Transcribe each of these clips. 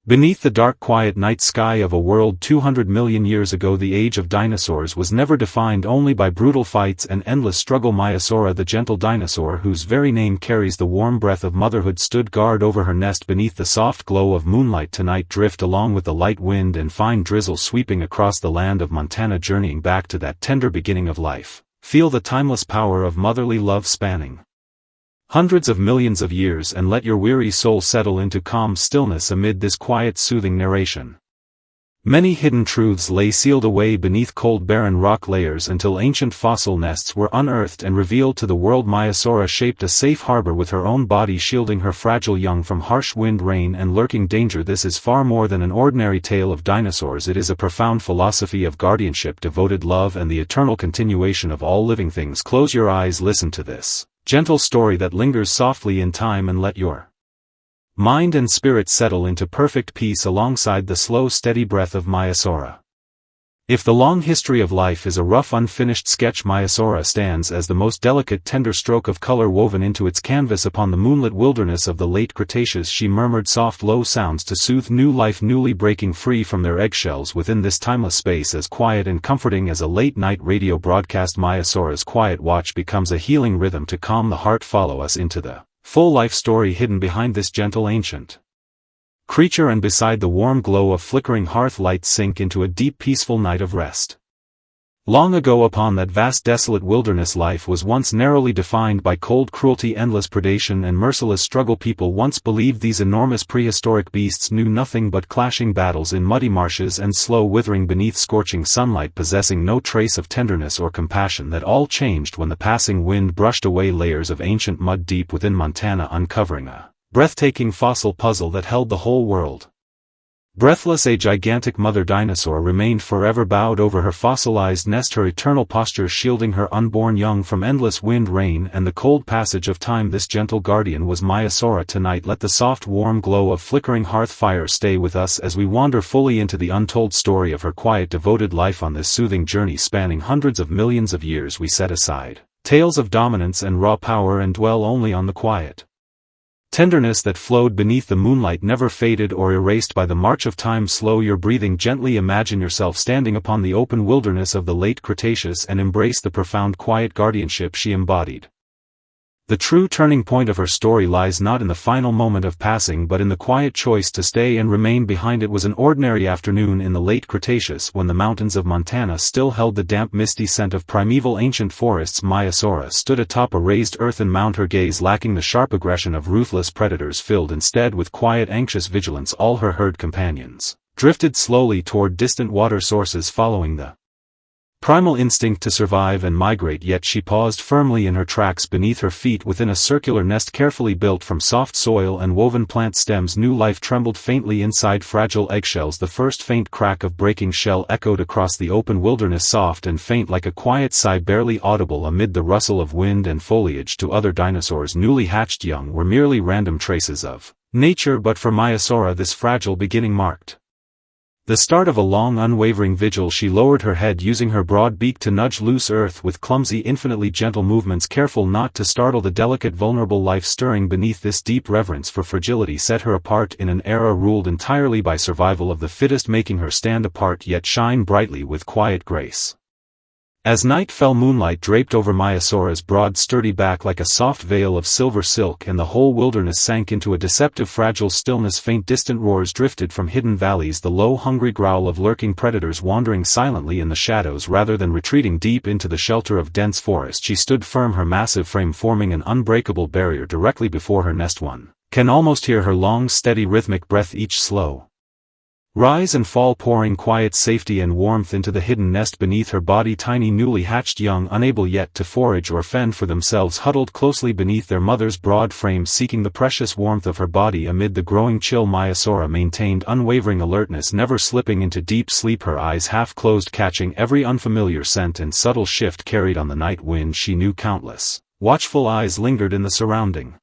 Beneath the dark quiet night sky of a world 200 million years ago, the age of dinosaurs was never defined only by brutal fights and endless struggle. Maiasaura, the gentle dinosaur whose very name carries the warm breath of motherhood, stood guard over her nest beneath the soft glow of moonlight. Tonight drift along with the light wind and fine drizzle sweeping across the land of Montana, journeying back to that tender beginning of life. Feel the timeless power of motherly love spanning hundreds of millions of years, and let your weary soul settle into calm stillness amid this quiet, soothing narration. Many hidden truths lay sealed away beneath cold, barren rock layers until ancient fossil nests were unearthed and revealed to the world. Maiasaura shaped a safe harbor with her own body, shielding her fragile young from harsh wind, rain, and lurking danger. This is far more than an ordinary tale of dinosaurs. It is a profound philosophy of guardianship, devoted love, and the eternal continuation of all living things. Close your eyes, listen to this gentle story that lingers softly in time, and let your mind and spirit settle into perfect peace alongside the slow, steady breath of Maiasaura. If the long history of life is a rough, unfinished sketch, Maiasaura stands as the most delicate, tender stroke of color woven into its canvas. Upon the moonlit wilderness of the late Cretaceous, she murmured soft, low sounds to soothe new life, newly breaking free from their eggshells within this timeless space, as quiet and comforting as a late-night radio broadcast. Maiasaura's quiet watch becomes a healing rhythm to calm the heart. Follow us into the full life story hidden behind this gentle ancient creature, and beside the warm glow of flickering hearth lights, sink into a deep, peaceful night of rest. Long ago, upon that vast, desolate wilderness, life was once narrowly defined by cold cruelty, endless predation, and merciless struggle. People once believed these enormous prehistoric beasts knew nothing but clashing battles in muddy marshes and slow withering beneath scorching sunlight, possessing no trace of tenderness or compassion. That all changed when the passing wind brushed away layers of ancient mud deep within Montana, uncovering a breathtaking fossil puzzle that held the whole world breathless. A gigantic mother dinosaur remained forever bowed over her fossilized nest, her eternal posture shielding her unborn young from endless wind, rain, and the cold passage of time. This gentle guardian was Maiasaura. Tonight let the soft, warm glow of flickering hearth fire stay with us as we wander fully into the untold story of her quiet, devoted life. On this soothing journey spanning hundreds of millions of years, we set aside tales of dominance and raw power and dwell only on the quiet tenderness that flowed beneath the moonlight, never faded or erased by the march of time. Slow your breathing gently, imagine yourself standing upon the open wilderness of the late Cretaceous, and embrace the profound, quiet guardianship she embodied. The true turning point of her story lies not in the final moment of passing, but in the quiet choice to stay and remain behind. It was an ordinary afternoon in the late Cretaceous, when the mountains of Montana still held the damp, misty scent of primeval ancient forests. Maiasaura stood atop a raised earthen mound, her gaze lacking the sharp aggression of ruthless predators, filled instead with quiet, anxious vigilance. All her herd companions drifted slowly toward distant water sources, following the primal instinct to survive and migrate, yet she paused firmly in her tracks. Beneath her feet, within a circular nest carefully built from soft soil and woven plant stems, new life trembled faintly inside fragile eggshells. The first faint crack of breaking shell echoed across the open wilderness, soft and faint like a quiet sigh, barely audible amid the rustle of wind and foliage. To other dinosaurs, newly hatched young were merely random traces of nature, but for Maiasaura this fragile beginning marked the start of a long, unwavering vigil. She lowered her head, using her broad beak to nudge loose earth with clumsy, infinitely gentle movements, careful not to startle the delicate, vulnerable life stirring beneath. This deep reverence for fragility set her apart in an era ruled entirely by survival of the fittest, making her stand apart yet shine brightly with quiet grace. As night fell, moonlight draped over Maiasaura's broad, sturdy back like a soft veil of silver silk, and the whole wilderness sank into a deceptive, fragile stillness. Faint, distant roars drifted from hidden valleys, the low, hungry growl of lurking predators wandering silently in the shadows rather than retreating deep into the shelter of dense forest. She stood firm, her massive frame forming an unbreakable barrier directly before her nest. One can almost hear her long, steady, rhythmic breath, each slow rise and fall pouring quiet safety and warmth into the hidden nest beneath her body. Tiny, newly hatched young, unable yet to forage or fend for themselves, huddled closely beneath their mother's broad frame, seeking the precious warmth of her body amid the growing chill. Maiasaura maintained unwavering alertness, never slipping into deep sleep, her eyes half closed, catching every unfamiliar scent and subtle shift carried on the night wind. She knew countless watchful eyes lingered in the surrounding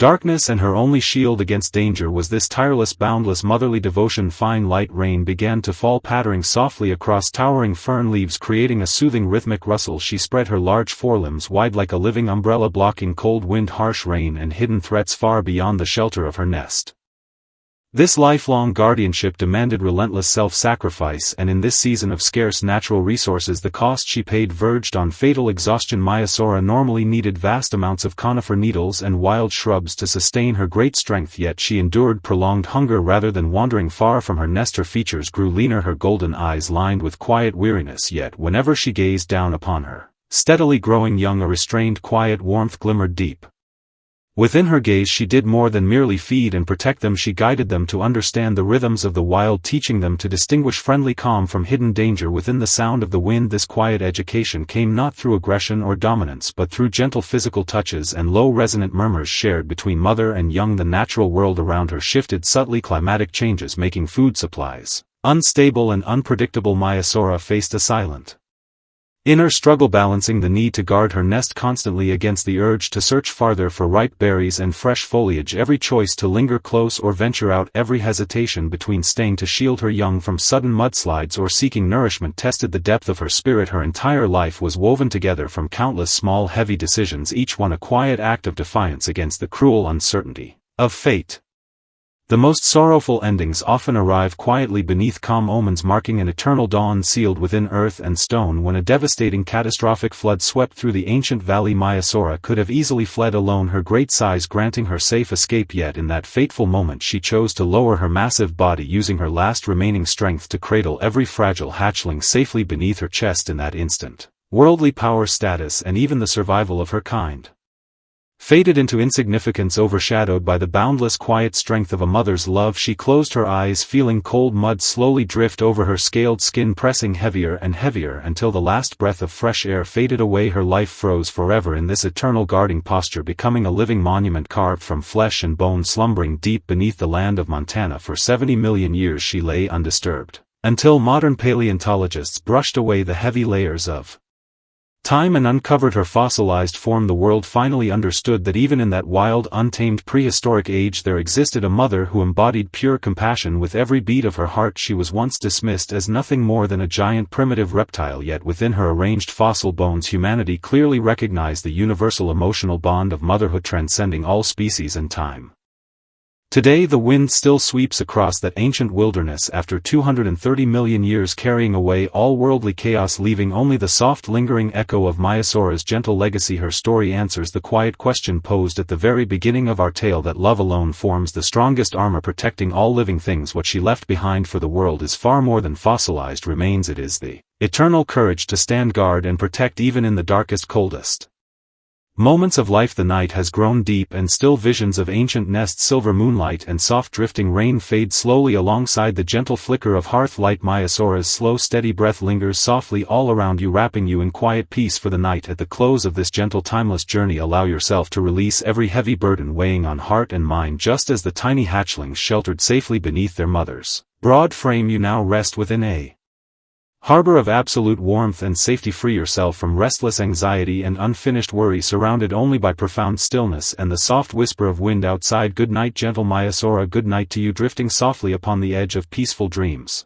darkness, and her only shield against danger was this tireless, boundless motherly devotion. Fine light rain began to fall, pattering softly across towering fern leaves, creating a soothing, rhythmic rustle. She spread her large forelimbs wide like a living umbrella, blocking cold wind, harsh rain, and hidden threats far beyond the shelter of her nest. This lifelong guardianship demanded relentless self-sacrifice, and in this season of scarce natural resources the cost she paid verged on fatal exhaustion. Myasora normally needed vast amounts of conifer needles and wild shrubs to sustain her great strength, yet she endured prolonged hunger rather than wandering far from her nest. Her features grew leaner, her golden eyes lined with quiet weariness, yet whenever she gazed down upon her steadily growing young, a restrained quiet warmth glimmered deep within her gaze. She did more than merely feed and protect them, she guided them to understand the rhythms of the wild, teaching them to distinguish friendly calm from hidden danger within the sound of the wind. This quiet education came not through aggression or dominance but through gentle physical touches and low resonant murmurs shared between mother and young. The natural world around her shifted subtly, climatic changes making food supplies unstable and unpredictable. Myasora faced a silent inner struggle, balancing the need to guard her nest constantly against the urge to search farther for ripe berries and fresh foliage. Every choice to linger close or venture out, every hesitation between staying to shield her young from sudden mudslides or seeking nourishment tested the depth of her spirit. Her entire life was woven together from countless small heavy decisions, each one a quiet act of defiance against the cruel uncertainty of fate. The most sorrowful endings often arrive quietly beneath calm omens, marking an eternal dawn sealed within earth and stone. When a devastating catastrophic flood swept through the ancient valley, Myasora could have easily fled alone, her great size granting her safe escape, yet in that fateful moment she chose to lower her massive body, using her last remaining strength to cradle every fragile hatchling safely beneath her chest. In that instant, worldly power, status, and even the survival of her kind faded into insignificance, overshadowed by the boundless quiet strength of a mother's love. She closed her eyes, feeling cold mud slowly drift over her scaled skin, pressing heavier and heavier until the last breath of fresh air faded away. Her life froze forever in this eternal guarding posture, becoming a living monument carved from flesh and bone. Slumbering deep beneath the land of Montana for 70 million years, she lay undisturbed, until modern paleontologists brushed away the heavy layers of time and uncovered her fossilized form. The world finally understood that even in that wild, untamed prehistoric age there existed a mother who embodied pure compassion with every beat of her heart. She was once dismissed as nothing more than a giant primitive reptile, yet within her arranged fossil bones humanity clearly recognized the universal emotional bond of motherhood transcending all species and time. Today the wind still sweeps across that ancient wilderness after 230 million years, carrying away all worldly chaos, leaving only the soft lingering echo of Myasora's gentle legacy. Her story answers the quiet question posed at the very beginning of our tale, that love alone forms the strongest armor protecting all living things. What she left behind for the world is far more than fossilized remains. It is the eternal courage to stand guard and protect even in the darkest, coldest moments of life. The night has grown deep and still, visions of ancient nests, silver moonlight and soft drifting rain fade slowly alongside the gentle flicker of hearth light. Myasora's slow steady breath lingers softly all around you, wrapping you in quiet peace for the night. At the close of this gentle timeless journey, allow yourself to release every heavy burden weighing on heart and mind. Just as the tiny hatchlings sheltered safely beneath their mother's broad frame, you now rest within a harbor of absolute warmth and safety. Free yourself from restless anxiety and unfinished worry, surrounded only by profound stillness and the soft whisper of wind outside. Good night, gentle Myasora. Good night to you, drifting softly upon the edge of peaceful dreams.